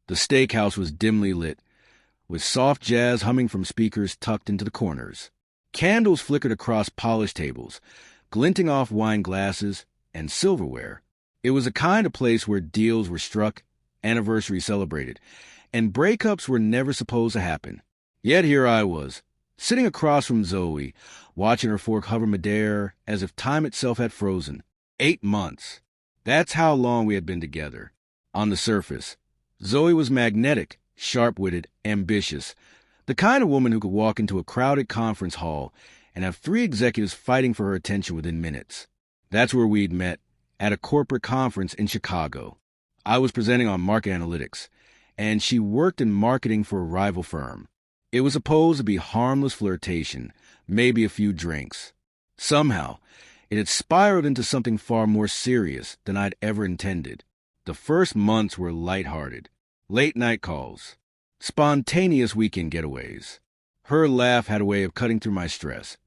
The steakhouse was dimly lit, with soft jazz humming from speakers tucked into the corners. Candles flickered across polished tables, glinting off wine glasses and silverware. It was a kind of place where deals were struck, anniversaries celebrated, and breakups were never supposed to happen. Yet here I was, sitting across from Zoe, watching her fork hover midair as if time itself had frozen. 8 months. That's how long we had been together. On the surface, Zoe was magnetic, sharp-witted, ambitious, the kind of woman who could walk into a crowded conference hall and have 3 executives fighting for her attention within minutes. That's where we'd met, at a corporate conference in Chicago. I was presenting on market analytics, and she worked in marketing for a rival firm. It was supposed to be harmless flirtation, maybe a few drinks. Somehow, it had spiraled into something far more serious than I'd ever intended. The first months were lighthearted. Late-night calls. Spontaneous weekend getaways. Her laugh had a way of cutting through my stress.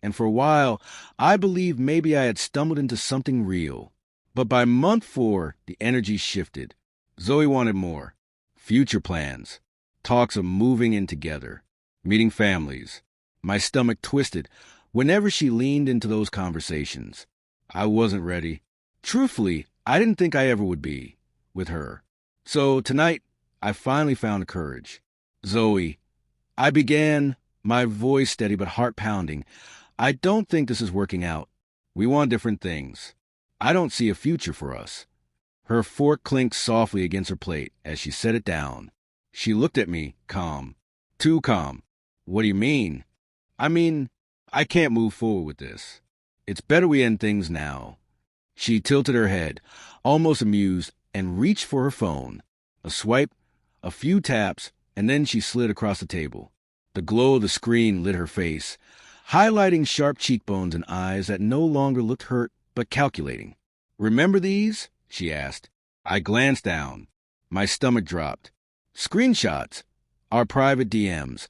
And for a while, I believed maybe I had stumbled into something real. But by month 4, the energy shifted. Zoe wanted more. Future plans. Talks of moving in together. Meeting families. My stomach twisted whenever she leaned into those conversations. I wasn't ready. Truthfully, I didn't think I ever would be, with her. So tonight, I finally found the courage. Zoe, I began, my voice steady but heart pounding. I don't think this is working out. We want different things. I don't see a future for us. Her fork clinked softly against her plate as she set it down. She looked at me, calm. Too calm. What do you mean? I mean, I can't move forward with this. It's better we end things now. She tilted her head, almost amused, and reached for her phone. A swipe, a few taps, and then she slid across the table. The glow of the screen lit her face, highlighting sharp cheekbones and eyes that no longer looked hurt but calculating. "Remember these?" she asked. I glanced down. My stomach dropped. Screenshots. Our private DMs.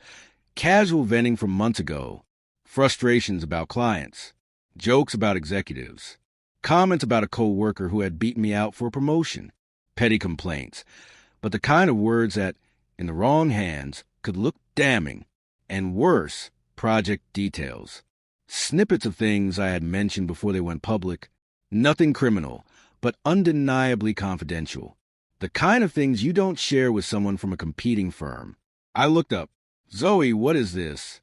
Casual venting from months ago. Frustrations about clients. Jokes about executives. Comments about a co-worker who had beaten me out for a promotion. Petty complaints. But the kind of words that, in the wrong hands, could look damning. And worse, project details. Snippets of things I had mentioned before they went public. Nothing criminal, but undeniably confidential. The kind of things you don't share with someone from a competing firm. I looked up. "Zoe, what is this?"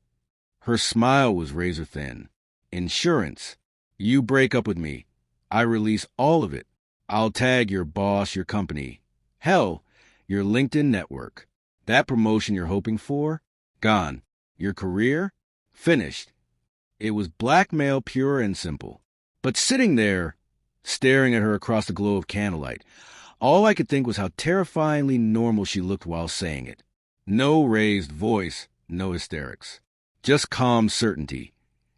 Her smile was razor thin. "Insurance. You break up with me. I release all of it. I'll tag your boss, your company. Hell, your LinkedIn network. That promotion you're hoping for? Gone. Your career? Finished." It was blackmail pure and simple. But sitting there, staring at her across the glow of candlelight, all I could think was how terrifyingly normal she looked while saying it. No raised voice, no hysterics. Just calm certainty,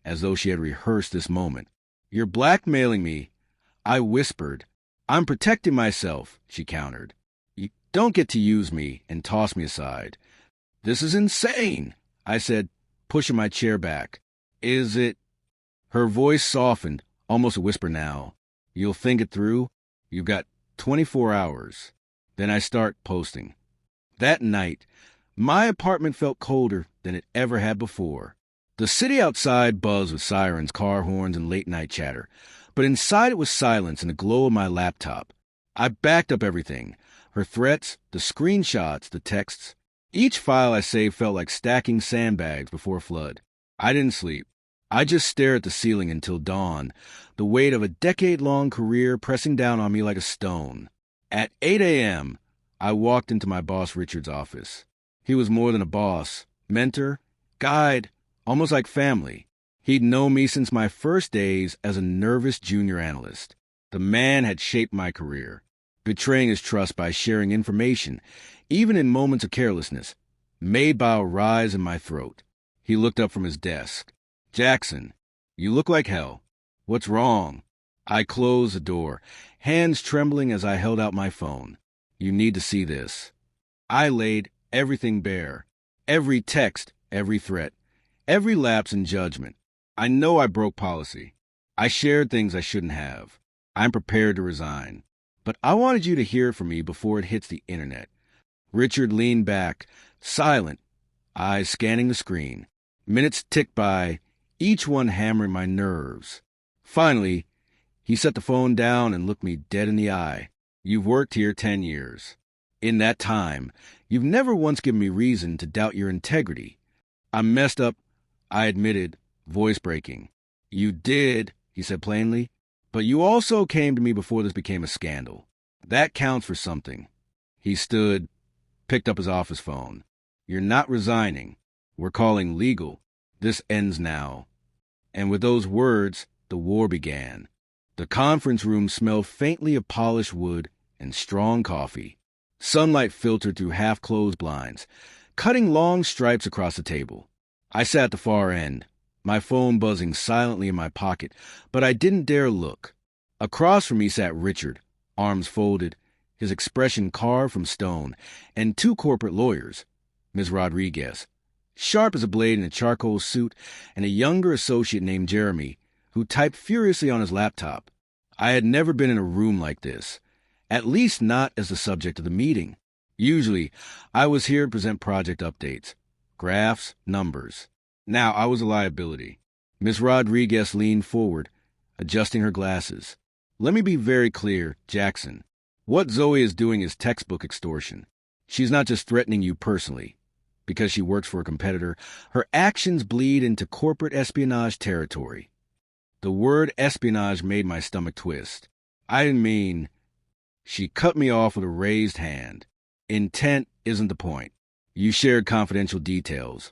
as though she had rehearsed this moment. "You're blackmailing me," I whispered. "I'm protecting myself," she countered. "You don't get to use me and toss me aside." "This is insane," I said, pushing my chair back. "Is it?" Her voice softened, almost a whisper now. "You'll think it through? You've got 24 hours. Then I start posting." That night, my apartment felt colder than it ever had before. The city outside buzzed with sirens, car horns, and late-night chatter. But inside it was silence and the glow of my laptop. I backed up everything. Her threats, the screenshots, the texts. Each file I saved felt like stacking sandbags before a flood. I didn't sleep. I just stared at the ceiling until dawn, the weight of a decade-long career pressing down on me like a stone. At 8 a.m., I walked into my boss Richard's office. He was more than a boss, mentor, guide, almost like family. He'd known me since my first days as a nervous junior analyst. The man had shaped my career, betraying his trust by sharing information, even in moments of carelessness, made by a rise in my throat. He looked up from his desk. "Jackson, you look like hell. What's wrong?" I closed the door, hands trembling as I held out my phone. "You need to see this." I laid everything bare. Every text, every threat, every lapse in judgment. I know I broke policy. I shared things I shouldn't have. I'm prepared to resign. But I wanted you to hear it from me before it hits the internet. Richard leaned back, silent, eyes scanning the screen. Minutes ticked by, each one hammering my nerves. Finally, he set the phone down and looked me dead in the eye. "You've worked here 10 years. In that time, you've never once given me reason to doubt your integrity." "I messed up," I admitted, voice breaking. "You did," he said plainly, "but you also came to me before this became a scandal. That counts for something." He stood, picked up his office phone. "You're not resigning. We're calling legal. This ends now." And with those words, the war began. The conference room smelled faintly of polished wood and strong coffee. Sunlight filtered through half-closed blinds, cutting long stripes across the table. I sat at the far end, my phone buzzing silently in my pocket, but I didn't dare look. Across from me sat Richard, arms folded, his expression carved from stone, and 2 corporate lawyers, Ms. Rodriguez, sharp as a blade in a charcoal suit, and a younger associate named Jeremy, who typed furiously on his laptop. I had never been in a room like this, at least not as the subject of the meeting. Usually, I was here to present project updates, graphs, numbers. Now I was a liability. Ms. Rodriguez leaned forward, adjusting her glasses. "Let me be very clear, Jackson. What Zoe is doing is textbook extortion. She's not just threatening you personally. Because she works for a competitor, her actions bleed into corporate espionage territory." The word espionage made my stomach twist. I didn't mean... She cut me off with a raised hand. "Intent isn't the point. You shared confidential details,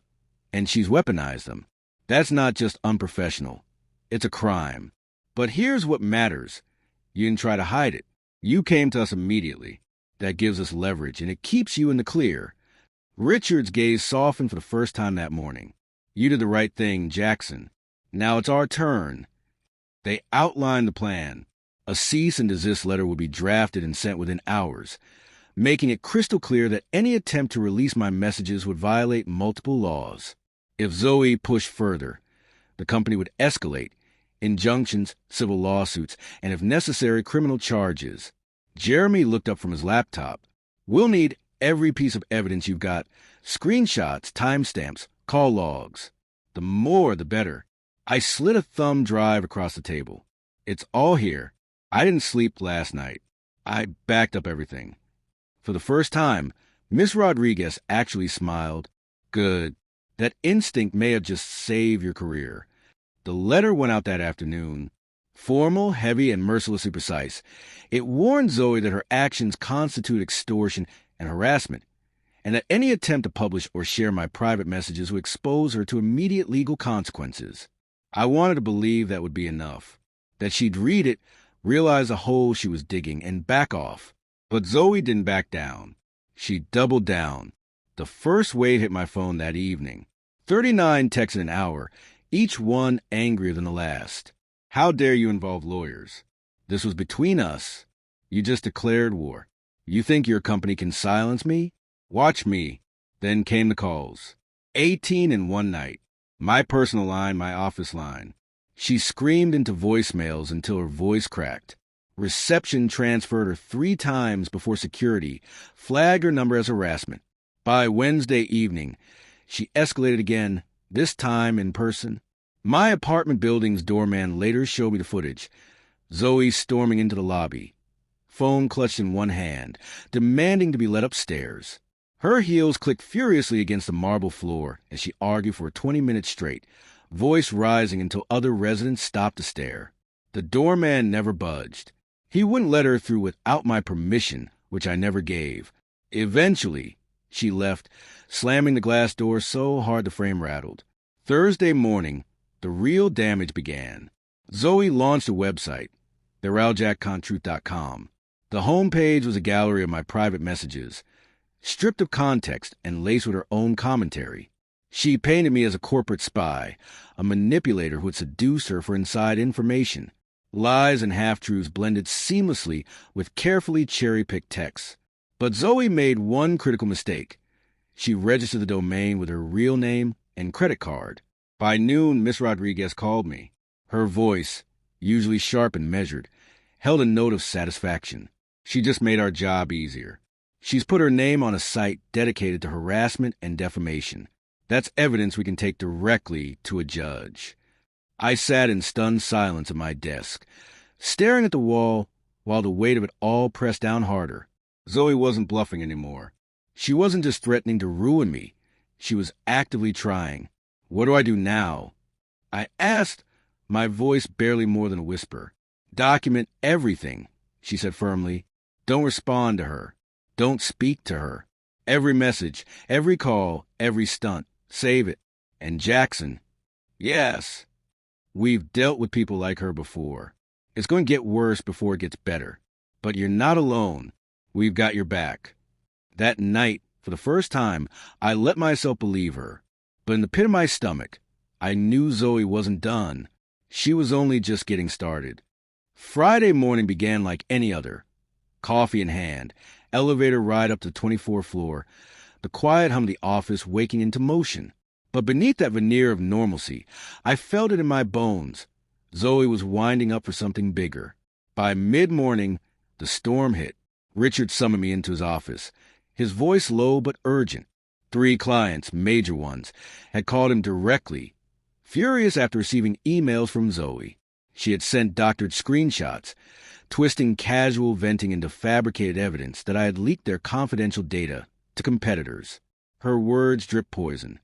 and she's weaponized them. That's not just unprofessional. It's a crime. But here's what matters. You didn't try to hide it. You came to us immediately. That gives us leverage, and it keeps you in the clear." Richard's gaze softened for the first time that morning. "You did the right thing, Jackson. Now it's our turn." They outlined the plan. A cease and desist letter would be drafted and sent within hours, making it crystal clear that any attempt to release my messages would violate multiple laws. If Zoe pushed further, the company would escalate, injunctions, civil lawsuits, and if necessary, criminal charges. Jeremy looked up from his laptop. "We'll need every piece of evidence you've got, screenshots, timestamps, call logs. The more, the better." I slid a thumb drive across the table. "It's all here. I didn't sleep last night. I backed up everything." For the first time, Miss Rodriguez actually smiled. "Good. That instinct may have just saved your career." The letter went out that afternoon. Formal, heavy, and mercilessly precise. It warned Zoe that her actions constitute extortion and harassment, and that any attempt to publish or share my private messages would expose her to immediate legal consequences. I wanted to believe that would be enough, that she'd read it, realize the hole she was digging, and back off. But Zoe didn't back down. She doubled down. The first wave hit my phone that evening. 39 texts in an hour, each one angrier than the last. "How dare you involve lawyers? This was between us. You just declared war. You think your company can silence me? Watch me." Then came the calls. 18 in one night. My personal line, my office line. She screamed into voicemails until her voice cracked. Reception transferred her 3 times before security flagged her number as harassment. By Wednesday evening, she escalated again, this time in person. My apartment building's doorman later showed me the footage. Zoe storming into the lobby, phone clutched in one hand, demanding to be let upstairs. Her heels clicked furiously against the marble floor as she argued for 20 minutes straight, voice rising until other residents stopped to stare. The doorman never budged. He wouldn't let her through without my permission, which I never gave. Eventually, she left, slamming the glass door so hard the frame rattled. Thursday morning, the real damage began. Zoe launched a website, TheRaljackConTruth.com. The homepage was a gallery of my private messages, stripped of context and laced with her own commentary. She painted me as a corporate spy, a manipulator who would seduce her for inside information. Lies and half-truths blended seamlessly with carefully cherry-picked texts. But Zoe made one critical mistake. She registered the domain with her real name and credit card. By noon, Miss Rodriguez called me. Her voice, usually sharp and measured, held a note of satisfaction. She just made our job easier. She's put her name on a site dedicated to harassment and defamation. That's evidence we can take directly to a judge. I sat in stunned silence at my desk, staring at the wall while the weight of it all pressed down harder. Zoe wasn't bluffing anymore. She wasn't just threatening to ruin me. She was actively trying. What do I do now? I asked, my voice barely more than a whisper. Document everything, she said firmly. Don't respond to her. Don't speak to her. Every message, every call, every stunt. Save it. And Jackson. Yes. We've dealt with people like her before. It's going to get worse before it gets better. But you're not alone. We've got your back. That night, for the first time, I let myself believe her. But in the pit of my stomach, I knew Zoe wasn't done. She was only just getting started. Friday morning began like any other. Coffee in hand, elevator ride up to the 24th floor, the quiet hum of the office waking into motion. But beneath that veneer of normalcy, I felt it in my bones. Zoe was winding up for something bigger. By mid-morning, the storm hit. Richard summoned me into his office, his voice low but urgent. 3 clients, major ones, had called him directly, furious after receiving emails from Zoe. She had sent doctored screenshots, twisting casual venting into fabricated evidence that I had leaked their confidential data to competitors. Her words dripped poison.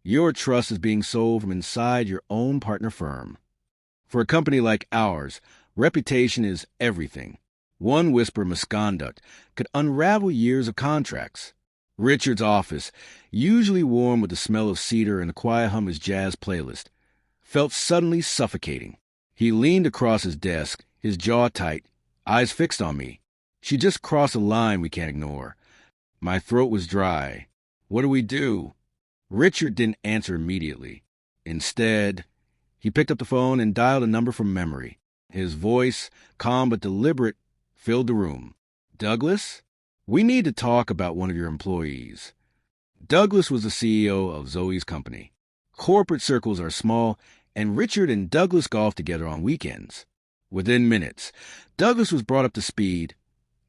Your trust is being sold from inside your own partner firm. For a company like ours, reputation is everything. One whisper of misconduct could unravel years of contracts. Richard's office, usually warm with the smell of cedar and the quiet hum of his jazz playlist, felt suddenly suffocating. He leaned across his desk, his jaw tight, eyes fixed on me. She just crossed a line we can't ignore. My throat was dry. What do we do? Richard didn't answer immediately. Instead, he picked up the phone and dialed a number from memory. His voice, calm but deliberate, filled the room. Douglas? We need to talk about one of your employees. Douglas was the CEO of Zoe's company. Corporate circles are small, and Richard and Douglas golfed together on weekends. Within minutes, Douglas was brought up to speed.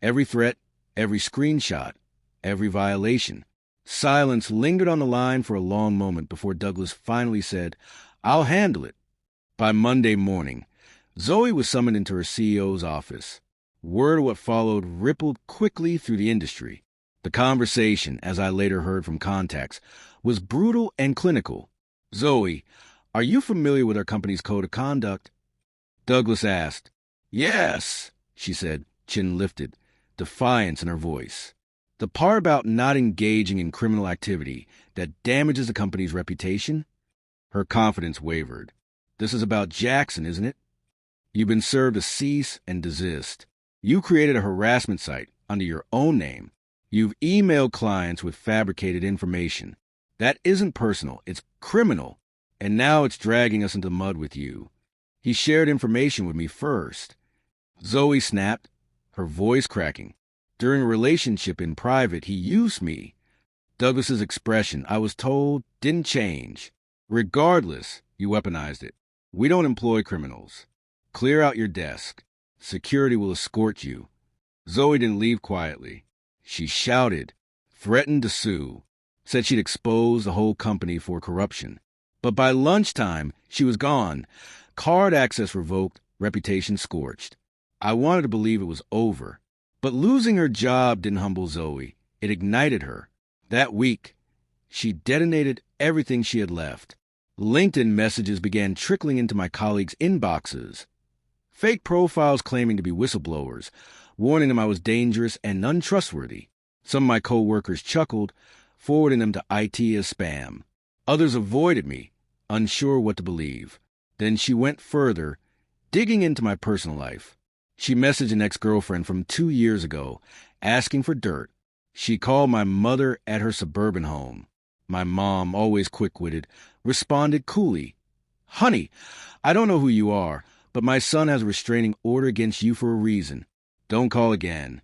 Every threat, every screenshot, every violation. Silence lingered on the line for a long moment before Douglas finally said, I'll handle it. By Monday morning, Zoe was summoned into her CEO's office. Word of what followed rippled quickly through the industry. The conversation, as I later heard from contacts, was brutal and clinical. Zoe, are you familiar with our company's code of conduct? Douglas asked. Yes, she said, chin lifted, defiance in her voice. The part about not engaging in criminal activity that damages the company's reputation? Her confidence wavered. This is about Jackson, isn't it? You've been served a cease and desist. You created a harassment site under your own name. You've emailed clients with fabricated information. That isn't personal, it's criminal. And now it's dragging us into the mud with you. He shared information with me first. Zoe snapped, her voice cracking. During a relationship in private, he used me. Douglas's expression, I was told, didn't change. Regardless, you weaponized it. We don't employ criminals. Clear out your desk. Security will escort you. Zoe didn't leave quietly. She shouted, threatened to sue, said she'd expose the whole company for corruption. But by lunchtime, she was gone. Card access revoked, reputation scorched. I wanted to believe it was over. But losing her job didn't humble Zoe. It ignited her. That week, she detonated everything she had left. LinkedIn messages began trickling into my colleagues' inboxes. Fake profiles claiming to be whistleblowers, warning them I was dangerous and untrustworthy. Some of my co-workers chuckled, forwarding them to IT as spam. Others avoided me, unsure what to believe. Then she went further, digging into my personal life. She messaged an ex-girlfriend from 2 years ago, asking for dirt. She called my mother at her suburban home. My mom, always quick-witted, responded coolly. Honey, I don't know who you are, but my son has a restraining order against you for a reason. Don't call again.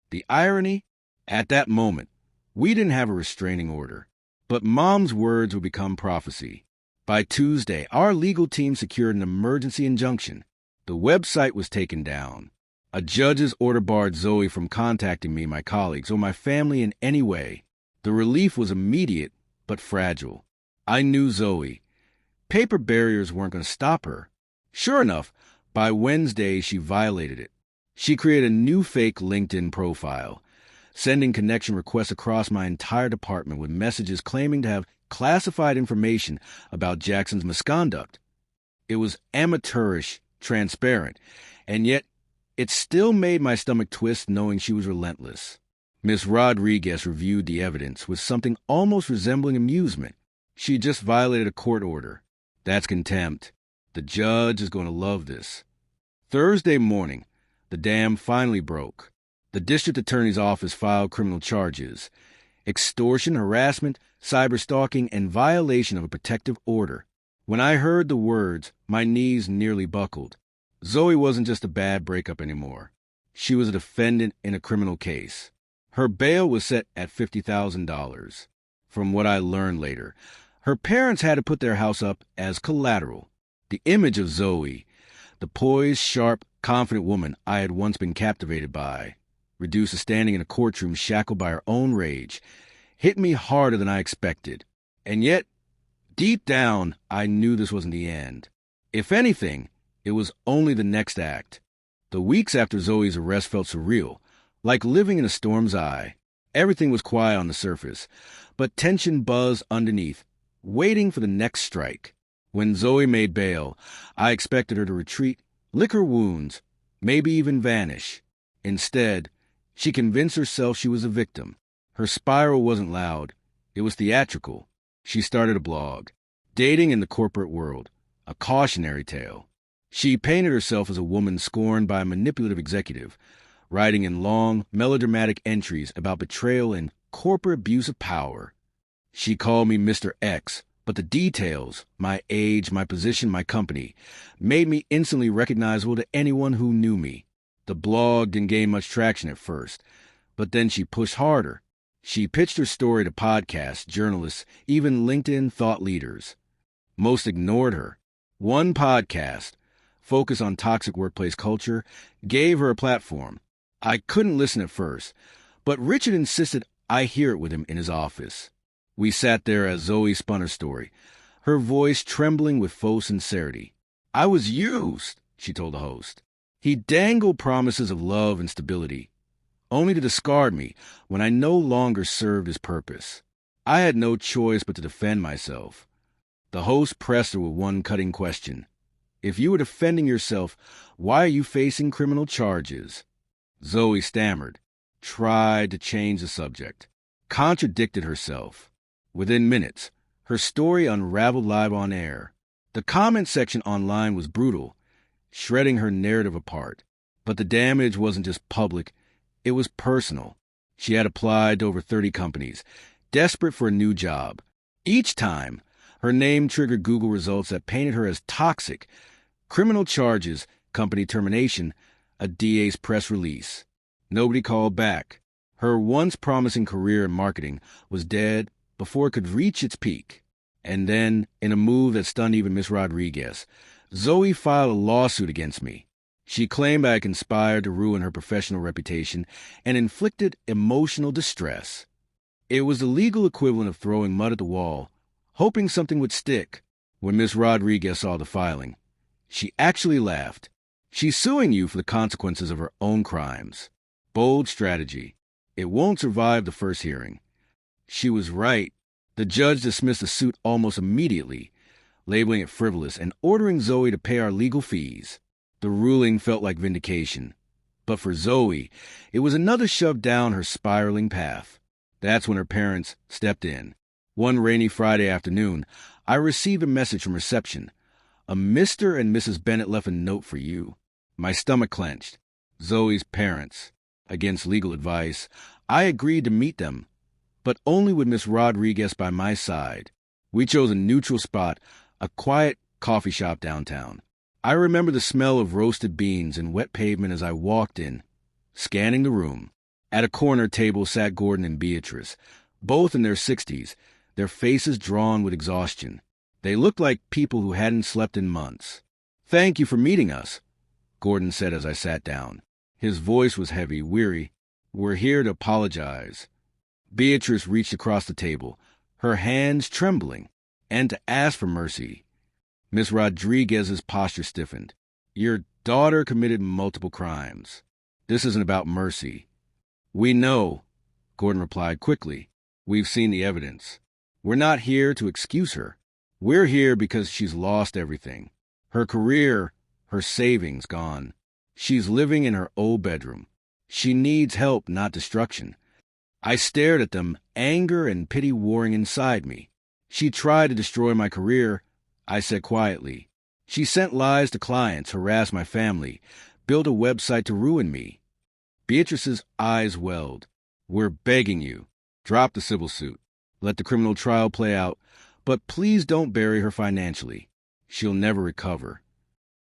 The irony? At that moment, we didn't have a restraining order. But Mom's words would become prophecy. By Tuesday, our legal team secured an emergency injunction. The website was taken down. A judge's order barred Zoe from contacting me, my colleagues, or my family in any way. The relief was immediate, but fragile. I knew Zoe. Paper barriers weren't going to stop her. Sure enough, by Wednesday, she violated it. She created a new fake LinkedIn profile, sending connection requests across my entire department with messages claiming to have classified information about Jackson's misconduct. It was amateurish, transparent, and yet it still made my stomach twist knowing she was relentless. Miss Rodriguez reviewed the evidence with something almost resembling amusement. She had just violated a court order. That's contempt. The judge is going to love this. Thursday morning, the dam finally broke. The district attorney's office filed criminal charges: extortion, harassment, cyberstalking, and violation of a protective order. When I heard the words, my knees nearly buckled. Zoe wasn't just a bad breakup anymore. She was a defendant in a criminal case. Her bail was set at $50,000. From what I learned later, her parents had to put their house up as collateral. The image of Zoe, the poised, sharp, confident woman I had once been captivated by, reduced to standing in a courtroom shackled by her own rage, hit me harder than I expected. And yet, deep down, I knew this wasn't the end. If anything, it was only the next act. The weeks after Zoe's arrest felt surreal, like living in a storm's eye. Everything was quiet on the surface, but tension buzzed underneath, waiting for the next strike. When Zoe made bail, I expected her to retreat, lick her wounds, maybe even vanish. Instead, she convinced herself she was a victim. Her spiral wasn't loud. It was theatrical. She started a blog, Dating in the Corporate World, a cautionary tale. She painted herself as a woman scorned by a manipulative executive, writing in long, melodramatic entries about betrayal and corporate abuse of power. She called me Mr. X, but the details, my age, my position, my company, made me instantly recognizable to anyone who knew me. The blog didn't gain much traction at first, but then she pushed harder. She pitched her story to podcasts, journalists, even LinkedIn thought leaders. Most ignored her. One podcast, focused on toxic workplace culture, gave her a platform. I couldn't listen at first, but Richard insisted I hear it with him in his office. We sat there as Zoe spun her story, her voice trembling with faux sincerity. I was used, she told the host. He dangled promises of love and stability, only to discard me when I no longer served his purpose. I had no choice but to defend myself. The host pressed her with one cutting question. If you were defending yourself, why are you facing criminal charges? Zoe stammered, tried to change the subject, contradicted herself. Within minutes, her story unraveled live on air. The comment section online was brutal, shredding her narrative apart. But the damage wasn't just public, it was personal. She had applied to over 30 companies, desperate for a new job. Each time, her name triggered Google results that painted her as toxic. Criminal charges, company termination, a DA's press release. Nobody called back. Her once promising career in marketing was dead before it could reach its peak. And then, in a move that stunned even Miss Rodriguez, Zoe filed a lawsuit against me. She claimed I had conspired to ruin her professional reputation and inflicted emotional distress. It was the legal equivalent of throwing mud at the wall, hoping something would stick. When Miss Rodriguez saw the filing, she actually laughed. She's suing you for the consequences of her own crimes. Bold strategy. It won't survive the first hearing. She was right. The judge dismissed the suit almost immediately, labeling it frivolous and ordering Zoe to pay our legal fees. The ruling felt like vindication. But for Zoe, it was another shove down her spiraling path. That's when her parents stepped in. One rainy Friday afternoon, I received a message from reception. A Mr. and Mrs. Bennett left a note for you. My stomach clenched. Zoe's parents. Against legal advice, I agreed to meet them, but only with Miss Rodriguez by my side. We chose a neutral spot, a quiet coffee shop downtown. I remember the smell of roasted beans and wet pavement as I walked in, scanning the room. At a corner table sat Gordon and Beatrice, both in their 60s, their faces drawn with exhaustion. They looked like people who hadn't slept in months. "Thank you for meeting us," Gordon said as I sat down. His voice was heavy, weary. "We're here to apologize." Beatrice reached across the table, her hands trembling, and to ask for mercy. Miss Rodriguez's posture stiffened. "Your daughter committed multiple crimes. This isn't about mercy." "We know," Gordon replied quickly. "We've seen the evidence. We're not here to excuse her. We're here because she's lost everything. Her career, her savings gone. She's living in her old bedroom. She needs help, not destruction." I stared at them, anger and pity warring inside me. "She tried to destroy my career," I said quietly. "She sent lies to clients, harassed my family, built a website to ruin me." Beatrice's eyes welled. "We're begging you. Drop the civil suit. Let the criminal trial play out, but please don't bury her financially. She'll never recover."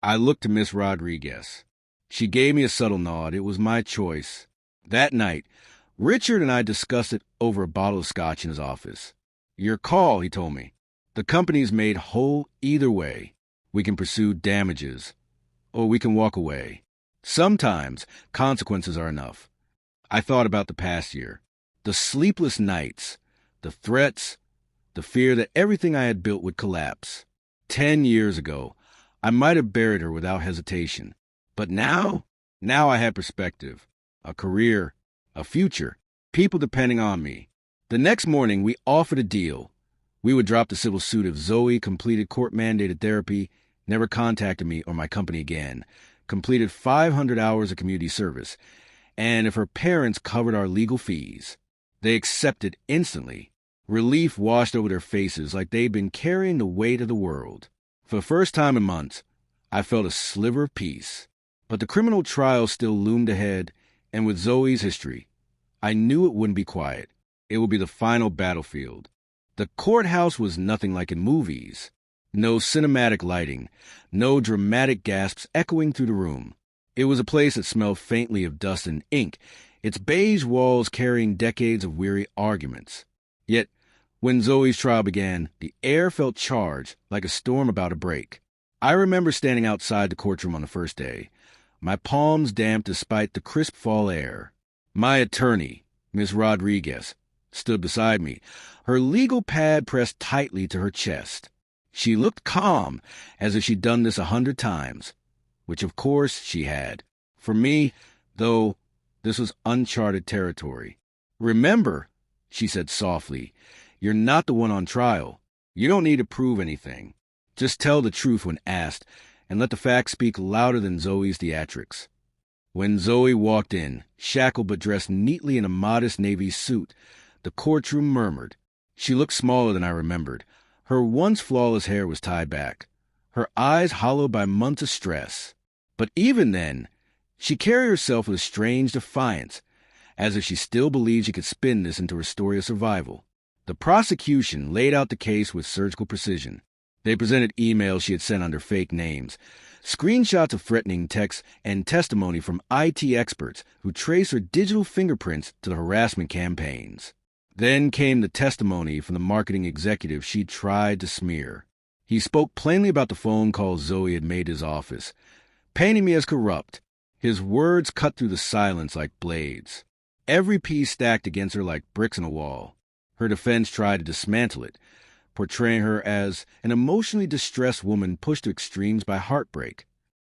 I looked to Miss Rodriguez. She gave me a subtle nod. It was my choice. That night, Richard and I discussed it over a bottle of scotch in his office. "Your call," he told me. "The company's made whole either way. We can pursue damages, or we can walk away. Sometimes consequences are enough." I thought about the past year, the sleepless nights, the threats, the fear that everything I had built would collapse. 10 years ago, I might have buried her without hesitation. But now I had perspective, a career, a future, people depending on me. The next morning, we offered a deal. We would drop the civil suit if Zoe completed court-mandated therapy, never contacted me or my company again, completed 500 hours of community service, and if her parents covered our legal fees. They accepted instantly. Relief washed over their faces like they'd been carrying the weight of the world. For the first time in months, I felt a sliver of peace. But the criminal trial still loomed ahead, and with Zoe's history, I knew it wouldn't be quiet. It would be the final battlefield. The courthouse was nothing like in movies. No cinematic lighting, no dramatic gasps echoing through the room. It was a place that smelled faintly of dust and ink, its beige walls carrying decades of weary arguments. Yet, when Zoe's trial began, the air felt charged, like a storm about to break. I remember standing outside the courtroom on the first day, my palms damp despite the crisp fall air. My attorney, Miss Rodriguez, stood beside me, her legal pad pressed tightly to her chest. She looked calm, as if she'd done this 100 times, which of course she had. For me, though, this was uncharted territory. "Remember," she said softly, "you're not the one on trial. You don't need to prove anything. Just tell the truth when asked, and let the facts speak louder than Zoe's theatrics." When Zoe walked in, shackled but dressed neatly in a modest navy suit, the courtroom murmured. She looked smaller than I remembered. Her once flawless hair was tied back, her eyes hollowed by months of stress. But even then, she carried herself with a strange defiance, as if she still believed she could spin this into her story of survival. The prosecution laid out the case with surgical precision. They presented emails she had sent under fake names, screenshots of threatening texts, and testimony from IT experts who traced her digital fingerprints to the harassment campaigns. Then came the testimony from the marketing executive she tried to smear. He spoke plainly about the phone calls Zoe had made to his office, painting me as corrupt. His words cut through the silence like blades. Every piece stacked against her like bricks in a wall. Her defense tried to dismantle it, portraying her as an emotionally distressed woman pushed to extremes by heartbreak.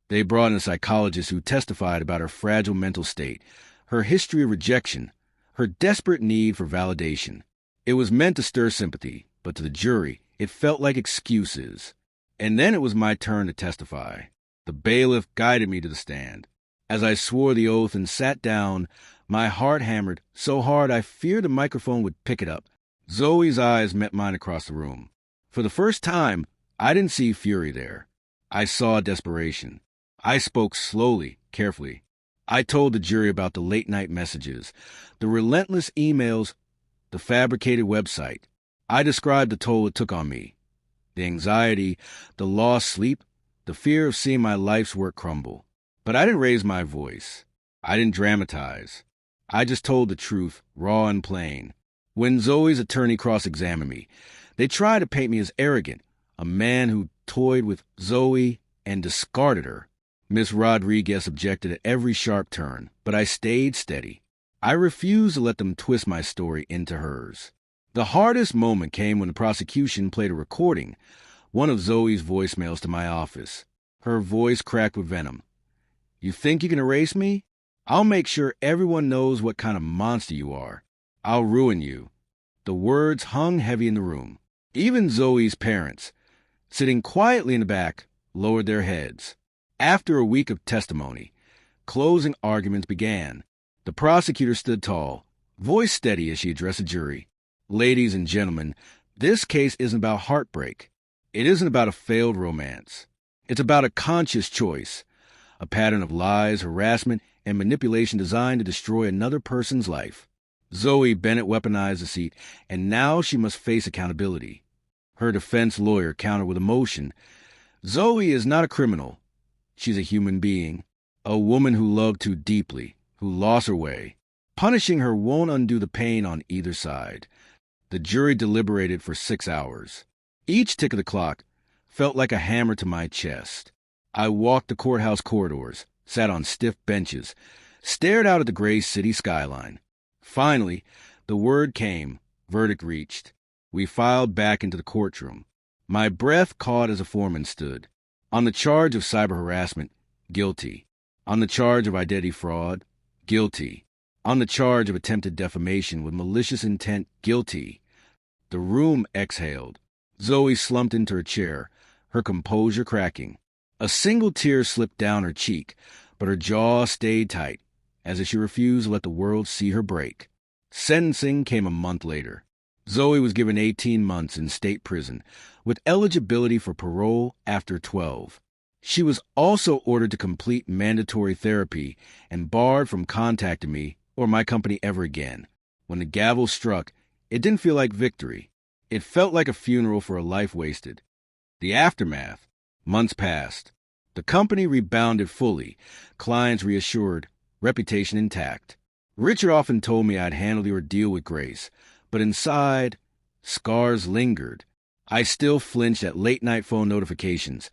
They brought in a psychologist who testified about her fragile mental state, her history of rejection, her desperate need for validation. It was meant to stir sympathy, but to the jury, it felt like excuses. And then it was my turn to testify. The bailiff guided me to the stand. As I swore the oath and sat down, my heart hammered so hard I feared the microphone would pick it up. Zoe's eyes met mine across the room. For the first time, I didn't see fury there. I saw desperation. I spoke slowly, carefully. I told the jury about the late-night messages, the relentless emails, the fabricated website. I described the toll it took on me, the anxiety, the lost sleep, the fear of seeing my life's work crumble. But I didn't raise my voice. I didn't dramatize. I just told the truth, raw and plain. When Zoe's attorney cross-examined me, they tried to paint me as arrogant, a man who toyed with Zoe and discarded her. Miss Rodriguez objected at every sharp turn, but I stayed steady. I refused to let them twist my story into hers. The hardest moment came when the prosecution played a recording, one of Zoe's voicemails to my office. Her voice cracked with venom. "You think you can erase me? I'll make sure everyone knows what kind of monster you are. I'll ruin you." The words hung heavy in the room. Even Zoe's parents, sitting quietly in the back, lowered their heads. After a week of testimony, closing arguments began. The prosecutor stood tall, voice steady as she addressed the jury. "Ladies and gentlemen, this case isn't about heartbreak. It isn't about a failed romance. It's about a conscious choice, a pattern of lies, harassment, and manipulation designed to destroy another person's life." Zoe Bennett weaponized the seat, and now she must face accountability. Her defense lawyer countered with emotion. "Zoe is not a criminal. She's a human being, a woman who loved too deeply, who lost her way. Punishing her won't undo the pain on either side." The jury deliberated for 6 hours. Each tick of the clock felt like a hammer to my chest. I walked the courthouse corridors, sat on stiff benches, stared out at the gray city skyline. Finally, the word came, verdict reached. We filed back into the courtroom. My breath caught as a foreman stood. On the charge of cyber harassment, guilty. On the charge of identity fraud, guilty. On the charge of attempted defamation with malicious intent, guilty. The room exhaled. Zoe slumped into her chair, her composure cracking. A single tear slipped down her cheek, but her jaw stayed tight, as if she refused to let the world see her break. Sentencing came a month later. Zoe was given 18 months in state prison, with eligibility for parole after 12. She was also ordered to complete mandatory therapy and barred from contacting me or my company ever again. When the gavel struck, it didn't feel like victory. It felt like a funeral for a life wasted. The aftermath. Months passed. The company rebounded fully, clients reassured, reputation intact. Richard often told me I'd handle the ordeal with grace, but inside, scars lingered. I still flinched at late-night phone notifications,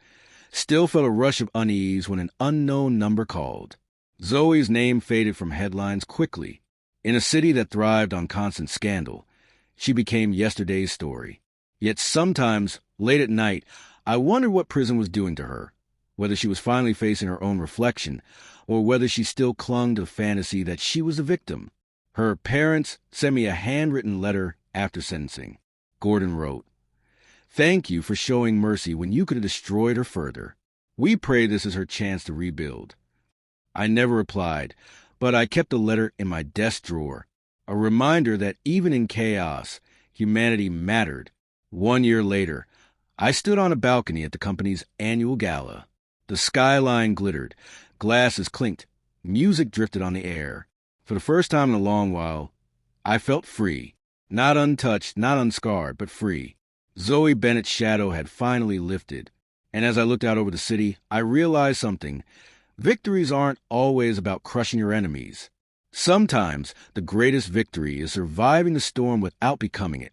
still felt a rush of unease when an unknown number called. Zoe's name faded from headlines quickly. In a city that thrived on constant scandal, she became yesterday's story. Yet sometimes, late at night, I wondered what prison was doing to her, whether she was finally facing her own reflection, or whether she still clung to the fantasy that she was the victim. Her parents sent me a handwritten letter after sentencing. Gordon wrote, "Thank you for showing mercy when you could have destroyed her further. We pray this is her chance to rebuild." I never replied, but I kept the letter in my desk drawer, a reminder that even in chaos, humanity mattered. 1 year later, I stood on a balcony at the company's annual gala. The skyline glittered, glasses clinked, music drifted on the air. For the first time in a long while, I felt free. Not untouched, not unscarred, but free. Zoe Bennett's shadow had finally lifted. And as I looked out over the city, I realized something. Victories aren't always about crushing your enemies. Sometimes the greatest victory is surviving the storm without becoming it.